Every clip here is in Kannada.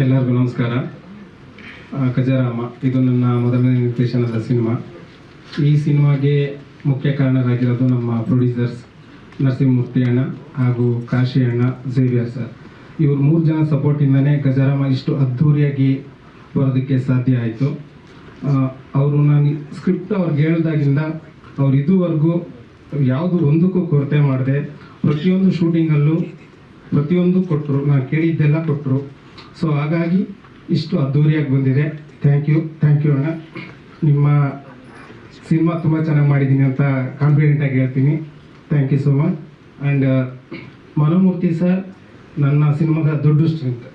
ಎಲ್ಲರಿಗೂ ನಮಸ್ಕಾರ. ಖಜಾರಾಮ ಇದು ನನ್ನ ಮೊದಲನೇ ನಿರ್ದೇಶನದ ಸಿನಿಮಾ. ಈ ಸಿನಿಮಾಗೆ ಮುಖ್ಯ ಕಾರಣರಾಗಿರೋದು ನಮ್ಮ ಪ್ರೊಡ್ಯೂಸರ್ಸ್ ನರಸಿಂಹಮೂರ್ತಿ ಅಣ್ಣ ಹಾಗೂ ಕಾಶಿ ಅಣ್ಣ, ಝೇವಿಯರ್ ಸರ್. ಇವರು 3 ಜನ ಸಪೋರ್ಟಿಂದನೇ ಖಜಾರಾಮ ಇಷ್ಟು ಅದ್ಧೂರಿಯಾಗಿ ಬರೋದಕ್ಕೆ ಸಾಧ್ಯ ಆಯಿತು. ಅವರು ನಾನು ಸ್ಕ್ರಿಪ್ಟ್ ಅವ್ರಿಗೆ ಹೇಳಿದಾಗಿಂದ ಅವ್ರು ಇದುವರೆಗೂ ಯಾವುದು ಒಂದಕ್ಕೂ ಕೊರತೆ ಮಾಡದೆ ಪ್ರತಿಯೊಂದು ಶೂಟಿಂಗಲ್ಲೂ ಪ್ರತಿಯೊಂದು ಕೊಟ್ಟರು, ನಾನು ಕೇಳಿದ್ದೆಲ್ಲ ಕೊಟ್ಟರು. ಸೊ ಹಾಗಾಗಿ ಇಷ್ಟು ಅದ್ಧೂರಿಯಾಗಿ ಬಂದಿದೆ. ಥ್ಯಾಂಕ್ ಯು ಅಣ್ಣ. ನಿಮ್ಮ ಸಿನಿಮಾ ತುಂಬ ಚೆನ್ನಾಗಿ ಮಾಡಿದ್ದೀನಿ ಅಂತ ಕಾನ್ಫಿಡೆಂಟಾಗಿ ಹೇಳ್ತೀನಿ. Thank you so much. And Manomurthy sir ನನ್ನ ಸಿನಿಮಾದ ದೊಡ್ಡ ಸ್ಟ್ರೆಂತ್.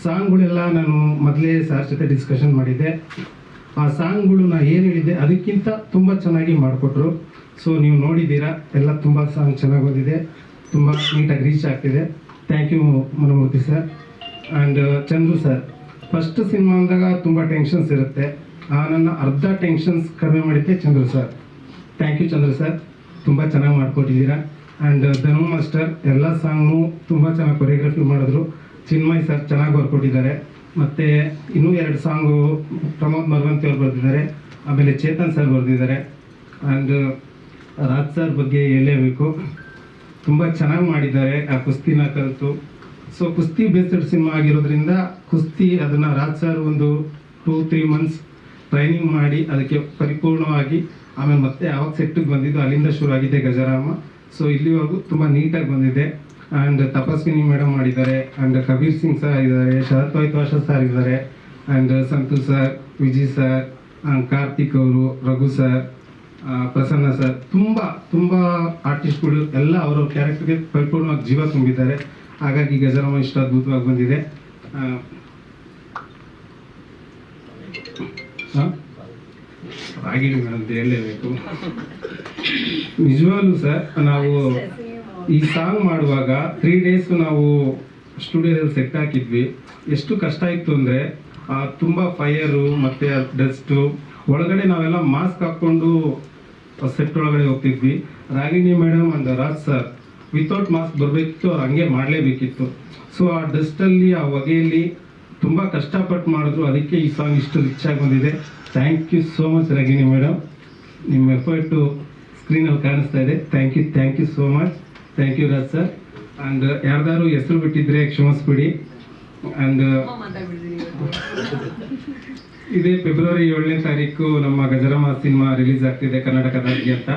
ಸಾಂಗ್ಗಳೆಲ್ಲ ನಾನು ಮೊದಲೇ ಸರ್ ಜೊತೆ ಡಿಸ್ಕಷನ್ ಮಾಡಿದ್ದೆ. ಆ ಸಾಂಗ್ಗಳು ನಾನು ಏನು ಹೇಳಿದ್ದೆ ಅದಕ್ಕಿಂತ ತುಂಬ ಚೆನ್ನಾಗಿ ಮಾಡಿಕೊಟ್ರು. ಸೊ ನೀವು ನೋಡಿದ್ದೀರಾ, ಎಲ್ಲ ತುಂಬ ಸಾಂಗ್ ಚೆನ್ನಾಗಿ ಬಂದಿದೆ, ತುಂಬ ನೀಟಾಗಿ ರೀಚ್ ಆಗ್ತಿದೆ. Thank you Manomurthy sir. And Chandru sir, first cinema ಅಂದಾಗ ತುಂಬ ಟೆನ್ಷನ್ಸ್ ಇರುತ್ತೆ. ನನ್ನ ಅರ್ಧ ಟೆನ್ಷನ್ಸ್ ಕಡಿಮೆ ಮಾಡಿದ್ದೆ Chandru sir. Thank you Chandru sir, ತುಂಬ ಚೆನ್ನಾಗಿ ಮಾಡಿಕೊಟ್ಟಿದ್ದೀರಾ. ಆ್ಯಂಡ್ ಧನು ಮಾಸ್ಟರ್ ಎಲ್ಲ ಸಾಂಗ್ನು ತುಂಬ ಚೆನ್ನಾಗಿ ಕೊರಿಯೋಗ್ರಫಿ ಮಾಡಿದ್ರು. ಚಿನ್ಮಯ್ ಸರ್ ಚೆನ್ನಾಗಿ ಬರ್ಕೊಟ್ಟಿದ್ದಾರೆ. ಮತ್ತು ಇನ್ನೂ 2 ಸಾಂಗು ಪ್ರಮೋದ್ ಮರವಂತಿ ಅವ್ರು ಬರೆದಿದ್ದಾರೆ, ಆಮೇಲೆ ಚೇತನ್ ಸರ್ ಬರೆದಿದ್ದಾರೆ. ಆ್ಯಂಡ್ ರಾಜ್ ಸರ್ ಬಗ್ಗೆ ಹೇಳಲೇಬೇಕು, ತುಂಬ ಚೆನ್ನಾಗಿ ಮಾಡಿದ್ದಾರೆ ಆ ಕುಸ್ತಿನ ಕಲಿತು. ಸೊ ಕುಸ್ತಿ ಬೇಸ್ಡ್ ಸಿನಿಮಾ ಆಗಿರೋದ್ರಿಂದ ಕುಸ್ತಿ ಅದನ್ನು ರಾಜ್ ಸರ್ ಒಂದು 2-3 ಮಂತ್ಸ್ ಟ್ರೈನಿಂಗ್ ಮಾಡಿ ಅದಕ್ಕೆ ಪರಿಪೂರ್ಣವಾಗಿ ಆಮೇಲೆ ಮತ್ತೆ ಯಾವಾಗ ಸೆಟ್ಟಿಗೆ ಬಂದಿದ್ದು ಅಲ್ಲಿಂದ ಶುರು ಆಗಿದೆ ಖಜಾರಾಮ. ಸೊ ಇಲ್ಲಿವರೆಗೂ ತುಂಬ ನೀಟಾಗಿ ಬಂದಿದೆ. ಆ್ಯಂಡ್ ತಪಸ್ವಿನಿ ಮೇಡಮ್ ಮಾಡಿದ್ದಾರೆ, ಆ್ಯಂಡ್ ಕಬೀರ್ ಸಿಂಗ್ ಸರ್ ಇದ್ದಾರೆ, ಶರತ್ ವೈತ್ವಾಶ ಸರ್ ಇದ್ದಾರೆ, and Santosh sir, Vijay sir, Karthik ಅವರು, ರಘು ಸರ್, ಪ್ರಸನ್ನ ಸರ್, ತುಂಬ ಆರ್ಟಿಸ್ಟ್ಗಳು ಎಲ್ಲ ಅವರ ಕ್ಯಾರೆಕ್ಟರ್ಗೆ ಪರಿಪೂರ್ಣವಾಗಿ ಜೀವ ತುಂಬಿದ್ದಾರೆ. ಹಾಗಾಗಿ ಖಜಾರಾಮ ಇಷ್ಟು ಅದ್ಭುತವಾಗಿ ಬಂದಿದೆ. ರಾಗಿಣಿ ಮೇಡಮ್ ಹೇಳಲೇಬೇಕು. ನಿಜವಾಗ್ಲೂ ಸರ್, ನಾವು ಈ ಸಾಂಗ್ ಮಾಡುವಾಗ 3 days ನಾವು ಸ್ಟುಡಿಯೋದಲ್ಲಿ ಸೆಟ್ ಹಾಕಿದ್ವಿ. ಎಷ್ಟು ಕಷ್ಟ ಇತ್ತು ಅಂದರೆ ತುಂಬ ಫೈರು ಮತ್ತು ಡಸ್ಟು ಒಳಗಡೆ ನಾವೆಲ್ಲ ಮಾಸ್ಕ್ ಹಾಕ್ಕೊಂಡು ಸೆಟ್ ಒಳಗಡೆ ಹೋಗ್ತಿದ್ವಿ. Ragini madam and Raj sir without mask ಬರಬೇಕಿತ್ತು, ಅವ್ರು ಹಂಗೆ ಮಾಡಲೇಬೇಕಿತ್ತು. ಸೊ ಆ ಡಸ್ಟಲ್ಲಿ ಆ ಹೊಗೆಯಲ್ಲಿ ತುಂಬ ಕಷ್ಟಪಟ್ಟು ಮಾಡಿದ್ರು, ಅದಕ್ಕೆ ಈ ಸಾಂಗ್ ಇಷ್ಟು ರಿಚ್ ಆಗಿ ಬಂದಿದೆ. Thank you so much Ragini madam, ನಿಮ್ಮ ಎಫರ್ಟು ಸ್ಕ್ರೀನಲ್ಲಿ ಕಾಣಿಸ್ತಾ ಇದೆ. Thank you so much. Thank you Raj sir. And ಯಾರ್ದಾರು ಹೆಸರು ಬಿಟ್ಟಿದ್ರೆ ಕ್ಷಮಿಸ್ಬಿಡಿ. ಆ್ಯಂಡ್ ಇದೇ ಫೆಬ್ರವರಿ 7ನೇ ತಾರೀಕು ನಮ್ಮ ಖಜಾರಾಮ ಸಿನಿಮಾ ರಿಲೀಸ್ ಆಗ್ತಿದೆ ಕರ್ನಾಟಕದಾದ್ಯಂತ.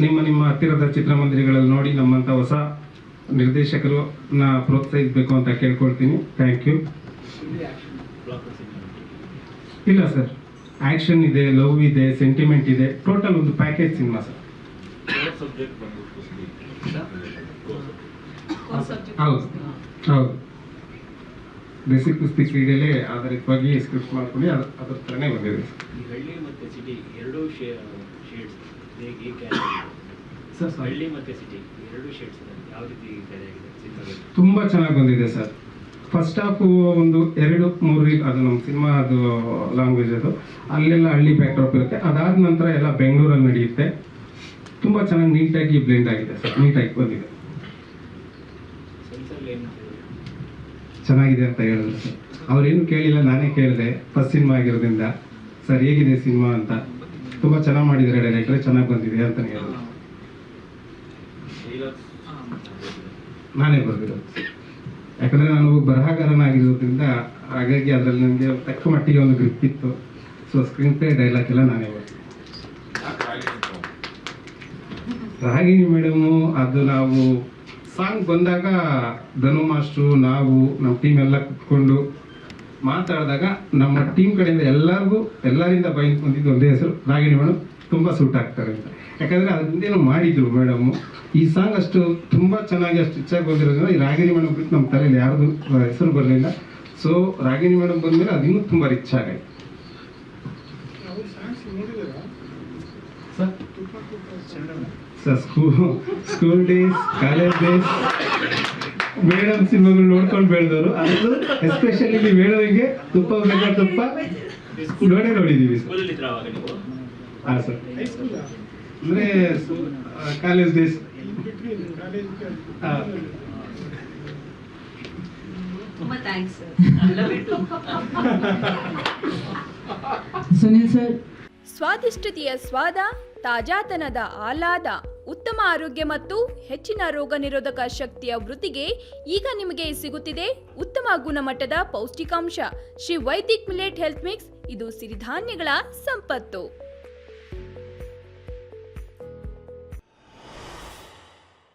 ನಿಮ್ಮ ಹತ್ತಿರದ ಚಿತ್ರಮಂದಿರಗಳಲ್ಲಿ ನೋಡಿ ನಮ್ಮಂಥ ಹೊಸ ನಿರ್ದೇಶಕರನ್ನ ಪ್ರೋತ್ಸಾಹಿಸಬೇಕು ಅಂತ ಕೇಳ್ಕೊಳ್ತೀನಿ. Thank you. ಇಲ್ಲ ಸರ್, ಆ್ಯಕ್ಷನ್ ಇದೆ, ಲವ್ ಇದೆ, ಸೆಂಟಿಮೆಂಟ್ ಇದೆ, ಟೋಟಲ್ ಒಂದು ಪ್ಯಾಕೇಜ್ ಸಿನಿಮಾ ಸರ್. ಹೌದು, ಬೇಸಿಕ್ ಕುಸ್ತಿ ಕ್ರೀಡೆಯಲ್ಲೇ ಆಧಾರಿತವಾಗಿ ಸ್ಕ್ರಿಪ್ಟ್ ಮಾಡ್ಕೊಂಡು ಅದ್ರ ಥರನೇ ಬಂದಿದೆ ಹಳ್ಳಿ ಮತ್ತು ಸಿಟಿ ಎರಡೂ ಶೇಡ್ಸ್ ಸರ್. ಹಳ್ಳಿ ಮತ್ತು ಸಿಟಿ ಎರಡೂ ಶೇಡ್ಸ್ ಯಾವ ರೀತಿ ಆಗಿದೆ? ತುಂಬ ಚೆನ್ನಾಗಿ ಬಂದಿದೆ ಸರ್. ಫಸ್ಟ್ ಹಾಫು ಒಂದು 2-3 ರೀಲ್, ಅದು ನಮ್ಮ ಸಿನಿಮಾ ಅದು ಲ್ಯಾಂಗ್ವೇಜ್, ಅದು ಅಲ್ಲೆಲ್ಲ ಹಳ್ಳಿ ಬ್ಯಾಕ್ಡ್ರಾಪ್ ಇರುತ್ತೆ. ಅದಾದ ನಂತರ ಎಲ್ಲ ಬೆಂಗಳೂರಲ್ಲಿ ನಡೆಯುತ್ತೆ. ತುಂಬ ಚೆನ್ನಾಗಿ ನೀಟಾಗಿ ಬ್ಲೆಂಡ್ ಆಗಿದೆ ಸರ್, ನೀಟಾಗಿ ಬಂದಿದೆ, ಚೆನ್ನಾಗಿದೆ ಅಂತ ಹೇಳಿದ್ರು ಸರ್. ಅವ್ರೇನು ಕೇಳಿಲ್ಲ, ನಾನೇ ಕೇಳಿದೆ ಫಸ್ಟ್ ಸಿನಿಮಾ ಆಗಿರೋದ್ರಿಂದ. ಸರ್ ಹೇಗಿದೆ ಸಿನಿಮಾ ಅಂತ, ತುಂಬ ಚೆನ್ನಾಗಿ ಮಾಡಿದ್ದಾರೆ, ಡೈರೆಕ್ಟ್ರೇ ಚೆನ್ನಾಗಿ ಬಂದಿದೆ ಅಂತ ಹೇಳಿದ್ರು. ನಾನೇ ಬರೆದಿರೋದು, ಯಾಕಂದರೆ ನಾನು ಬರಹಗಾರನಾಗಿರೋದ್ರಿಂದ ಹಾಗಾಗಿ ಅದರಲ್ಲಿ ನನಗೆ ತಕ್ಕ ಮಟ್ಟಿಗೆ ಒಂದು ಗ್ರಿಪ್ ಇತ್ತು. ಸೊ ಸ್ಕ್ರೀನ್ ಪ್ಲೇ, ಡೈಲಾಗ್ ಎಲ್ಲ ನಾನೇ ಬರ್ತೀನಿ. ರಾಗಿಣಿ ಮೇಡಮು ಅದು ನಾವು ಸಾಂಗ್ ಬಂದಾಗ ಧನು ಮಾಸ್ಟ್ರು, ನಾವು ನಮ್ಮ ಟೀಮ್ ಎಲ್ಲ ಕುತ್ಕೊಂಡು ಮಾತಾಡಿದಾಗ ನಮ್ಮ ಟೀಮ್ ಕಡೆಯಿಂದ ಎಲ್ಲರಿಂದ ಬಂದಿದ್ದು ಒಂದೇ ಹೆಸರು, ರಾಗಿಣಿ ಮೇಡಮ್ ತುಂಬ ಸೂಟ್ ಆಗ್ತಾರೆ ಅಂತ. ಯಾಕಂದರೆ ಅದ್ರ ಹಿಂದೇನೋ ಮಾಡಿದ್ರು ಮೇಡಮು. ಈ ಸಾಂಗ್ ಅಷ್ಟು ತುಂಬ ಚೆನ್ನಾಗಿ ಅಷ್ಟು ಇಚ್ಛಾಗಿ ಬಂದಿರೋದ್ರಿಂದ ಈ ರಾಗಿಣಿ ಮೇಡಮ್ ಬಿಟ್ಟು ನಮ್ಮ ತಲೆಯಲ್ಲಿ ಯಾರ್ದು ಹೆಸರು ಬರಲಿಲ್ಲ. ಸೊ ರಾಗಿಣಿ ಮೇಡಮ್ ಬಂದಮೇಲೆ ಅದು ಇನ್ನೂ ತುಂಬ ರಿಚ್ ಆಗಾಯ್ತು sir. School days, college days, madam ಸಿನಿಮಾಗಳು ನೋಡ್ಕೊಂಡು ಬೆಳೆದವರು. ಅದು ಎಸ್ಪೆಷಲಿ ನೀವು ಹೇಳೋದಂಗೆ ತುಪ್ಪ ಬೇಕಾ ತುಪ್ಪ ನೋಡಿದ್ದೀವಿ ಸರ್. ಹಾಂ ಸರ್, ಅಂದರೆ ಕಾಲೇಜ್ ಡೇಸ್ ತುಂಬಾ ಥ್ಯಾಂಕ್ಸ್ ಸುನಿಲ್ ಸರ್. ಸ್ವಾದಿಷ್ಟತೆಯ ಸ್ವಾದ, ತಾಜಾತನದ ಆಹ್ಲಾದ, ಉತ್ತಮ ಆರೋಗ್ಯ ಮತ್ತು ಹೆಚ್ಚಿನ ರೋಗ ನಿರೋಧಕ ಶಕ್ತಿಯ ವೃದ್ಧಿಗೆ ಈಗ ನಿಮಗೆ ಸಿಗುತ್ತಿದೆ ಉತ್ತಮ ಗುಣಮಟ್ಟದ ಪೌಷ್ಟಿಕಾಂಶ Shri Vaidik millet health mix. ಇದು ಸಿರಿಧಾನ್ಯಗಳ ಸಂಪತ್ತು.